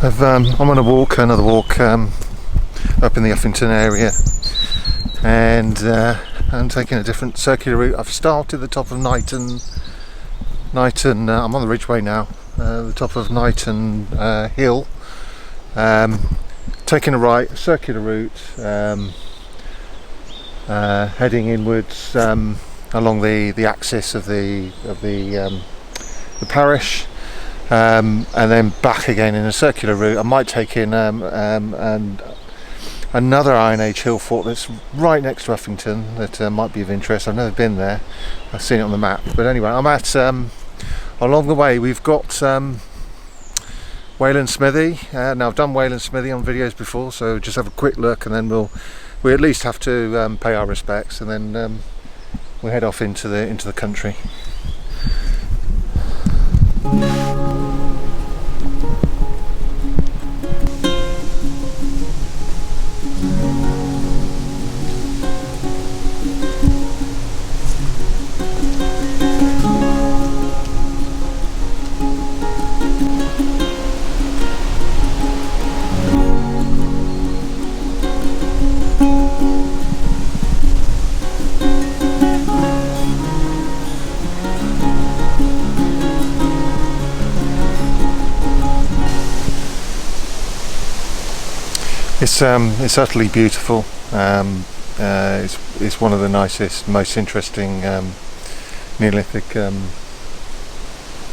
I'm on another walk up in the Uffington area, and I'm taking a different circular route. I've started the top of Knighton. I'm on the Ridgeway now, the top of Knighton Hill. Taking a right, circular route, heading inwards along the axis of the parish. And then back again in a circular route. I might take in another Iron Age hill fort that's right next to Uffington that might be of interest. I've never been there. I've seen it on the map. But anyway, I'm at along the way we've got Wayland Smithy. Now I've done Wayland Smithy on videos before, so just have a quick look, and then we at least have to pay our respects, and then we'll head off into the country. It's utterly beautiful. It's one of the nicest, most interesting neolithic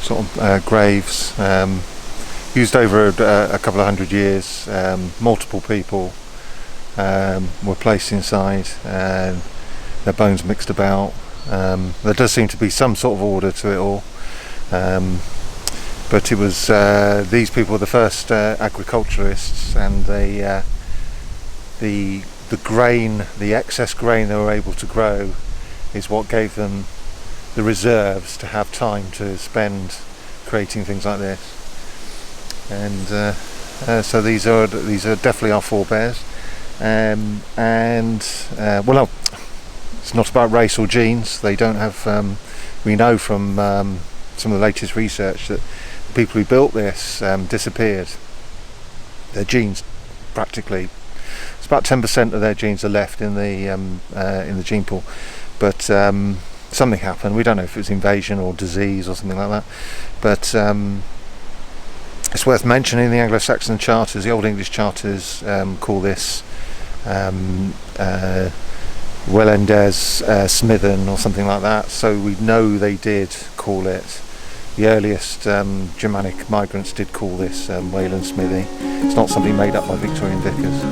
sort of graves, used over a couple of hundred years. Multiple people were placed inside, and their bones mixed about. There does seem to be some sort of order to it all, but it was these people were the first agriculturists, and the grain, the excess grain they were able to grow, is what gave them the reserves to have time to spend creating things like this. And so these are definitely our forebears. Well, it's not about race or genes. They don't have. We know from some of the latest research that the people who built this disappeared. Their genes practically. It's about 10% of their genes are left in the gene pool, but something happened. We don't know if it was invasion or disease or something like that. But it's worth mentioning the Anglo-Saxon charters, the Old English charters, call this Wayland's Smithen or something like that. So we know they did call it. The earliest Germanic migrants did call this Wayland Smithy. It's not something made up by Victorian vicars.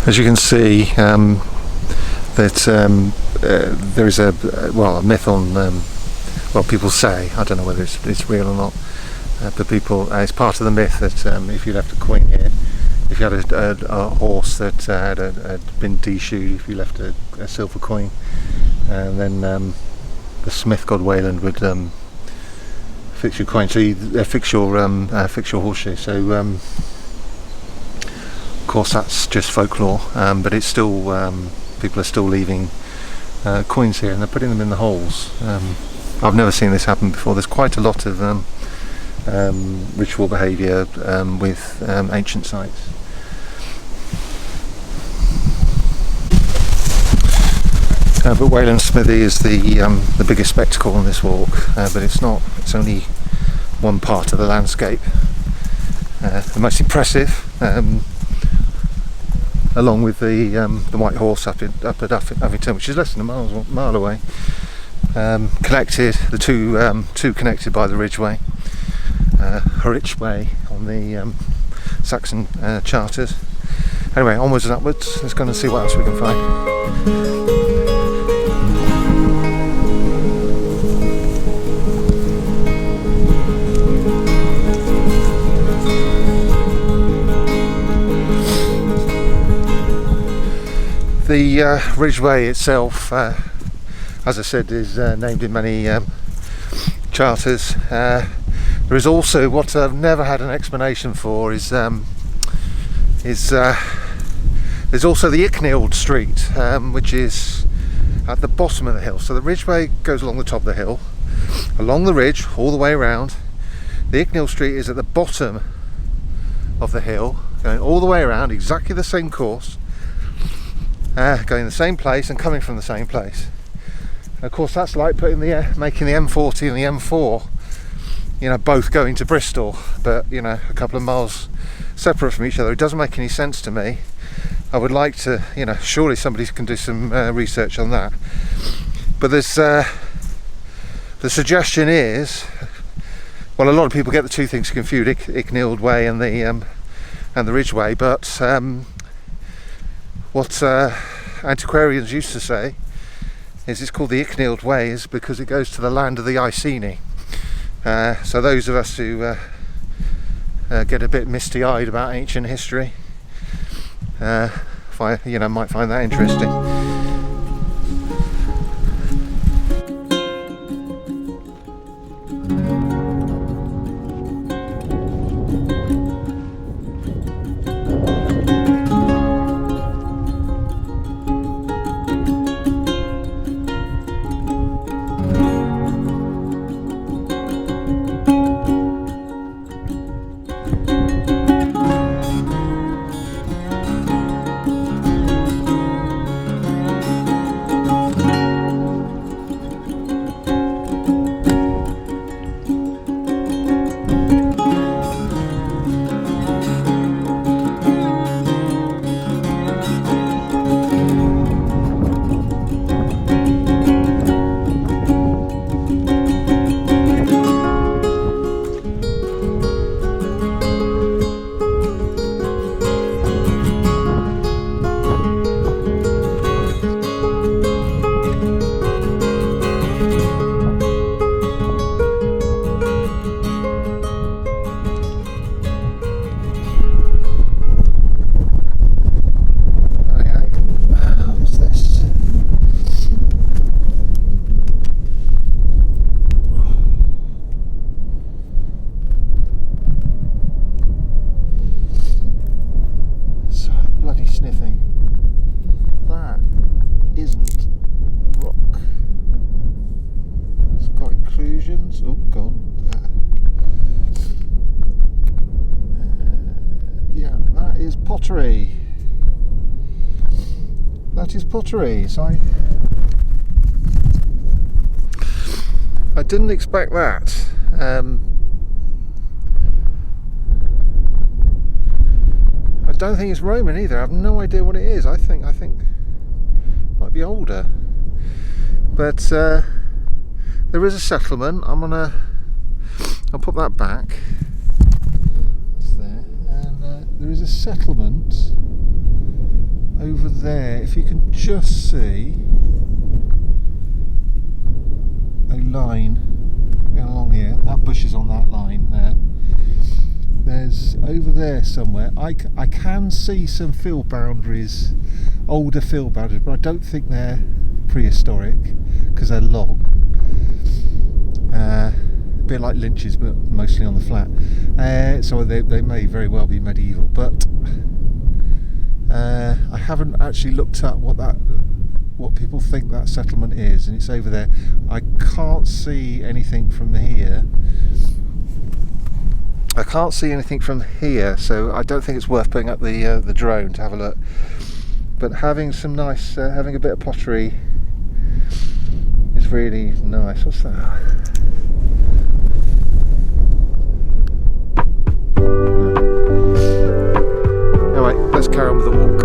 As you can see, that there is a myth on, people say, I don't know whether it's real or not, but it's part of the myth that if you left a coin here, if you had a horse that had been de-shoed, if you left a silver coin, and then the smith god Wayland would fix your coin, so fix your horseshoe. So of course that's just folklore, but it's still people are still leaving coins here, and they're putting them in the holes. I've never seen this happen before. There's quite a lot of ritual behaviour with ancient sites. But Wayland Smithy is the biggest spectacle on this walk, but it's not. It's only one part of the landscape. The most impressive, along with the White Horse up at Uffington, which is less than a mile away. Connected, the two connected by the Ridgeway, Ridgeway on the Saxon charters. Anyway, onwards and upwards. Let's go and see what else we can find. The Ridgeway itself, as I said, is named in many charters. There is also what I've never had an explanation for is there's also the Icknield Street, which is at the bottom of the hill. So the Ridgeway goes along the top of the hill, along the ridge, all the way around. The Icknield Street is at the bottom of the hill, going all the way around, exactly the same course, going the same place and coming from the same place. And of course, that's like making the M40 and the M4, both going to Bristol, but a couple of miles separate from each other. It doesn't make any sense to me. I would like to, surely somebody can do some research on that. But there's the suggestion is, well, a lot of people get the two things confused, Icknield Way and the Ridgeway. But what antiquarians used to say is it's called the Icknield Way is because it goes to the land of the Iceni. So those of us who get a bit misty-eyed about ancient history, might find that interesting. Pottery. That is Pottery. So I didn't expect that. I don't think it's Roman either. I have no idea what it is. I think it might be older. But there is a settlement. I'll put that back. There is a settlement over there. If you can just see a line going along here, that bush is on that line there. There's over there somewhere. I can see some field boundaries, older field boundaries, but I don't think they're prehistoric because they're long. A bit like lynches, but mostly on the flat. So they may very well be medieval, but I haven't actually looked up what people think that settlement is, and it's over there. I can't see anything from here. So I don't think it's worth putting up the drone to have a look. But having some nice, having a bit of pottery is really nice. What's that? Anyway, let's carry on with the walk.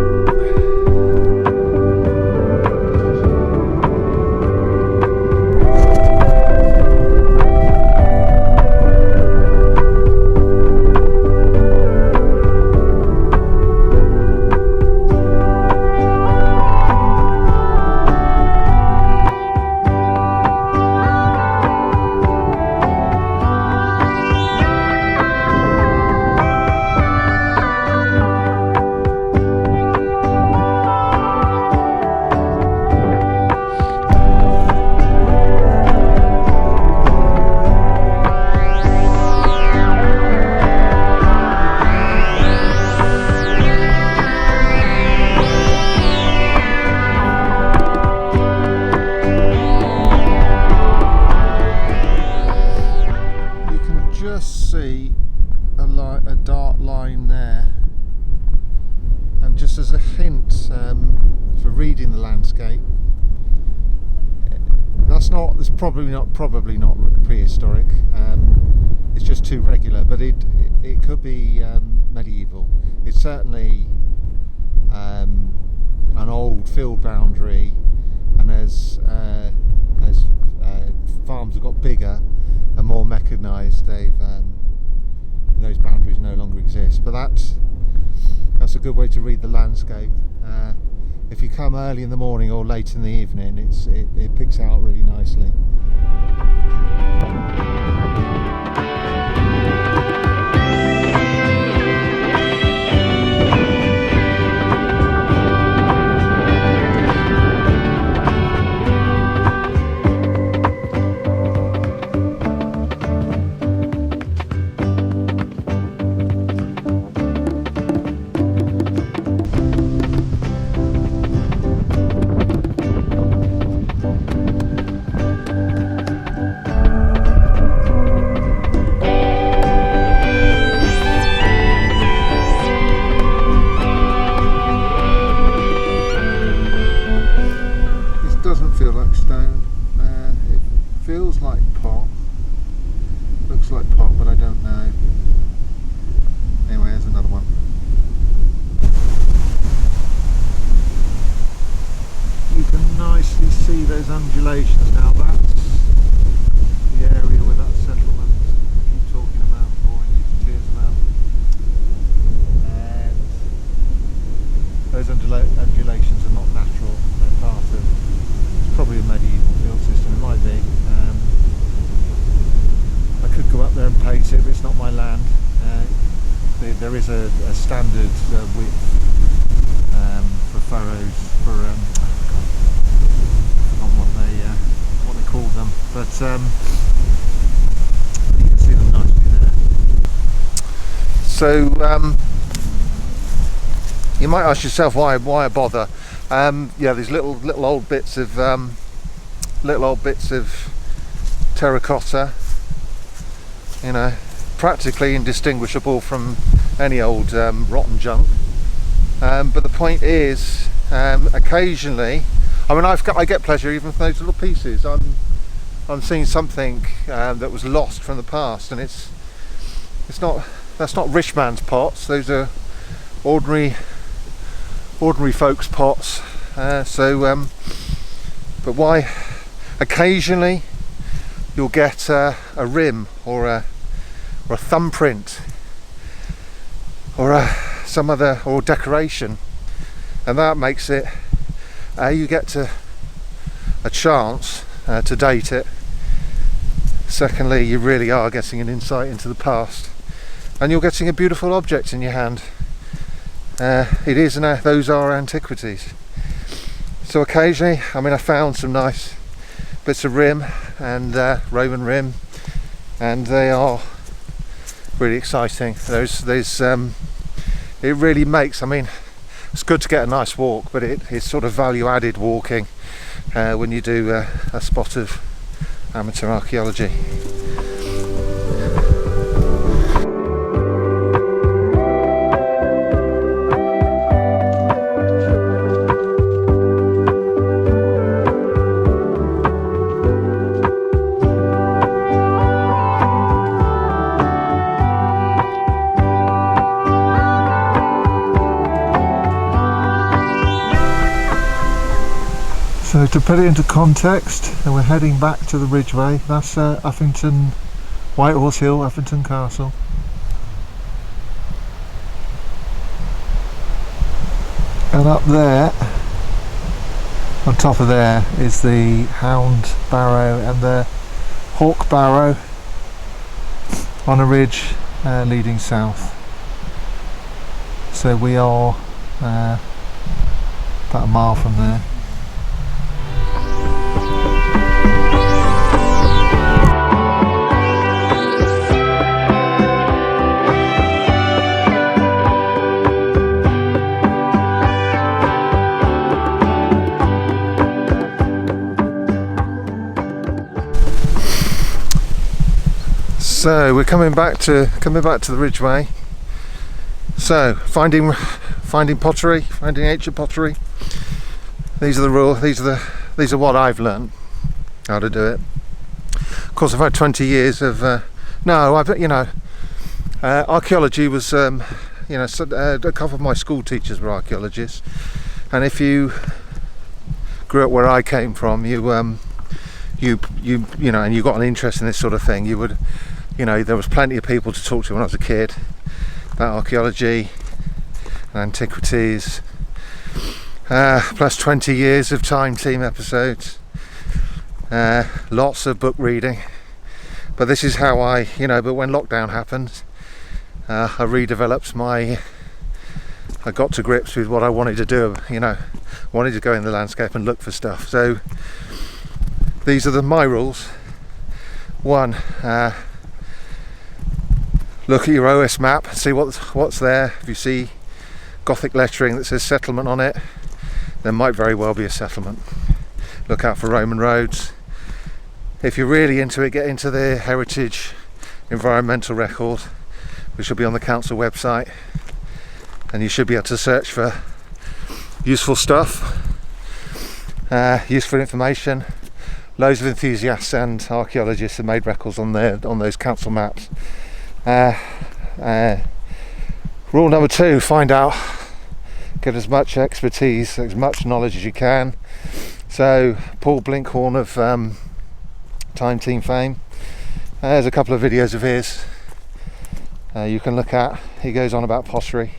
not. It's probably not prehistoric. It's just too regular, but it could be medieval. It's certainly an old field boundary, and as farms have got bigger and more mechanised, those boundaries no longer exist. But that's a good way to read the landscape. If you come early in the morning or late in the evening, it picks out really nicely. Undulations now. That's the area where that settlement I keep talking about, boring you to tears about. And those undulations are not natural, they're part of, it's probably a medieval field system, it might be. I could go up there and pace it, but it's not my land. There is a standard width for furrows, for what they call them, but you can see them nicely there. So you might ask yourself why a bother? Yeah, these little old bits of terracotta, you know, practically indistinguishable from any old rotten junk. But the point is, occasionally, I mean, I get pleasure even from those little pieces. I'm seeing something that was lost from the past, and that's not rich man's pots. Those are ordinary folks' pots. But why? Occasionally, you'll get a rim or a thumbprint or some other decoration, and that makes it. You get a chance to date it. Secondly, you really are getting an insight into the past, and you're getting a beautiful object in your hand. Those are antiquities. So occasionally, I mean, I found some nice bits of rim and Roman rim, and they are really exciting. It really makes. I mean, it's good to get a nice walk, but it's sort of value-added walking when you do a spot of amateur archaeology. So to put it into context, we're heading back to the Ridgeway. That's Uffington, White Horse Hill, Uffington Castle. And up there, on top of there, is the Hound Barrow and the Hawk Barrow on a ridge leading south. So we are about a mile from there. So we're coming back to the Ridgeway. So finding pottery, finding ancient pottery. These are the rules. These are what I've learned. how to do it. Of course, I've had 20 years of archaeology was a couple of my school teachers were archaeologists, and if you grew up where I came from, and you got an interest in this sort of thing, you would, there was plenty of people to talk to when I was a kid about archaeology and antiquities, plus 20 years of Time Team episodes, lots of book reading. But this is how but when lockdown happened, I redeveloped I got to grips with what I wanted to do, wanted to go in the landscape and look for stuff. So these are my rules. One, look at your OS map, see what's there. If you see Gothic lettering that says settlement on it, there might very well be a settlement. Look out for Roman roads. If you're really into it, get into the heritage environmental record, which will be on the council website, and you should be able to search for useful stuff, useful information. Loads of enthusiasts and archaeologists have made records on those council maps. Rule number 2, find out, get as much expertise, as much knowledge as you can. So Paul Blinkhorn of Time Team fame, there's a couple of videos of his you can look at. He goes on about pottery.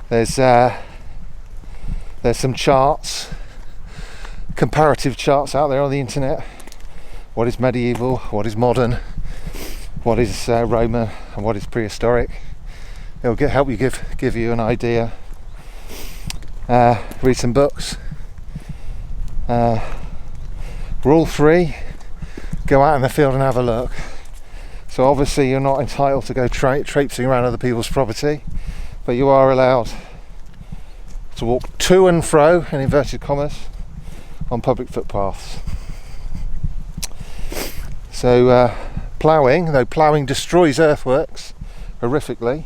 There's some charts, comparative charts out there on the internet. What is medieval, what is modern, what is Roman, and what is prehistoric. It'll help you give you an idea. Read some books. Rule 3, go out in the field and have a look. So obviously you're not entitled to go traipsing around other people's property, but you are allowed to walk to and fro, in inverted commas, on public footpaths. So ploughing, though ploughing destroys earthworks horrifically,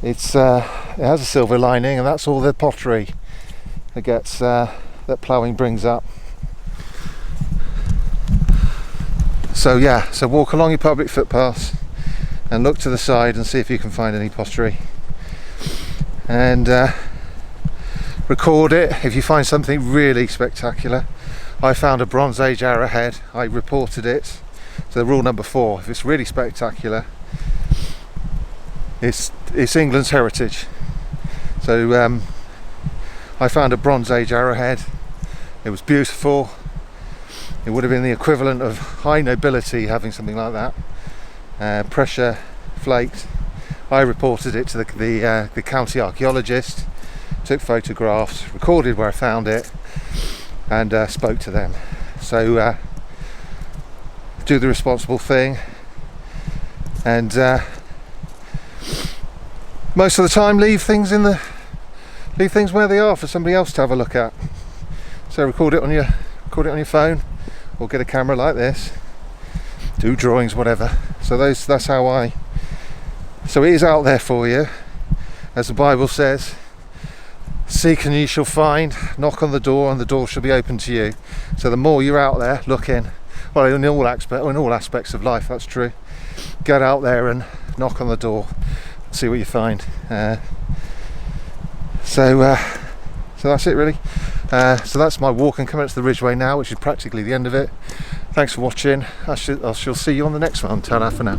it has a silver lining, and that's all the pottery that ploughing brings up. So walk along your public footpaths and look to the side and see if you can find any pottery, and record it. If you find something really spectacular, I found a Bronze Age arrowhead, I reported it. So rule number 4, if it's really spectacular, it's England's heritage. So I found a Bronze Age arrowhead. It was beautiful. It would have been the equivalent of high nobility having something like that. Pressure flaked. I reported it to the county archaeologist, took photographs, recorded where I found it, and spoke to them. So do the responsible thing, and most of the time leave things where they are for somebody else to have a look at. So record it on your phone, or get a camera like this, do drawings, whatever. So that's how so it is out there for you, as the Bible says. Seek and ye shall find, knock on the door and the door shall be open to you. So the more you're out there looking, well, in all aspects of life, that's true. Get out there and knock on the door, see what you find. So that's it really. So that's my walk and coming up to the Ridgeway now, which is practically the end of it. Thanks for watching. I shall see you on the next one. Ta-ra for now.